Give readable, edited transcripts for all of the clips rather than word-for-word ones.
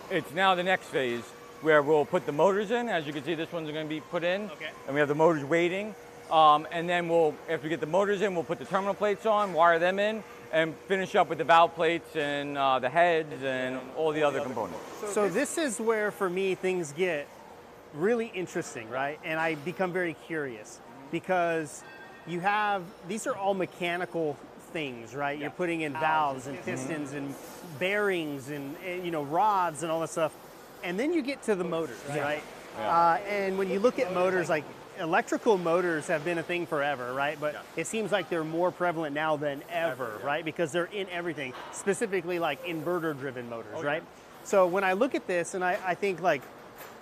it's now the next phase where we'll put the motors in. As you can see, this one's going to be put in, and we have the motors waiting. And then after we get the motors in, we'll put the terminal plates on, wire them in, and finish up with the valve plates and the heads and all the other components. So this is where, for me, things get really interesting, right? And I become very curious because these are all mechanical things, right? You're putting in valves and pistons and bearings and rods and all that stuff. And then you get to the motors, right? And when you look at motors, like electrical motors have been a thing forever, right? But it seems like they're more prevalent now than ever, right? Because they're in everything, specifically like inverter-driven motors, right? So when I look at this and I think, like,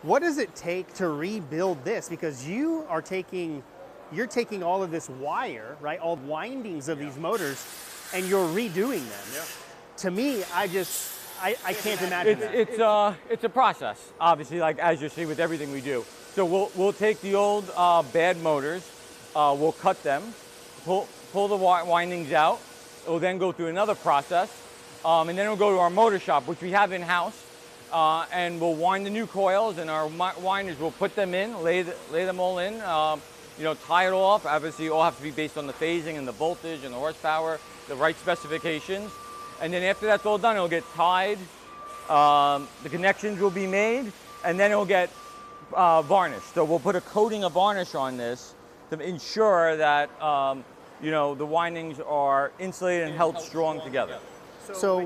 what does it take to rebuild this? Because you're taking all of this wire, right? All the windings of these motors, and you're redoing them. To me, I can't imagine that. It's a process, obviously, like as you see with everything we do. So we'll take the old bad motors, we'll cut them, pull the windings out. It'll then go through another process, and then it'll go to our motor shop, which we have in-house, and we'll wind the new coils, and our winders will put them in, lay them all in, tie it off. Obviously, all have to be based on the phasing and the voltage and the horsepower, the right specifications. And then after that's all done, it'll get tied, the connections will be made, and then it'll get varnished. So we'll put a coating of varnish on this to ensure that the windings are insulated and held strong together. So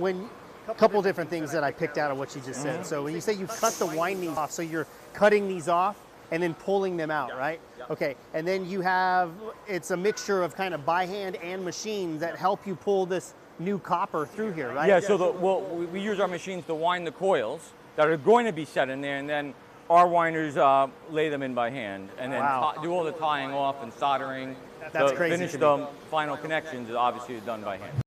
a couple different things that I picked out of what you just said. So when you say you cut the windings off, so you're cutting these off and then pulling them out, right? Okay, and then it's a mixture of kind of by hand and machine that help you pull this new copper through here, right? Yeah, so we use our machines to wind the coils that are going to be set in there, and then our winders lay them in by hand, and then do all the tying off and soldering. That's crazy. Finish the final connections is obviously done by hand.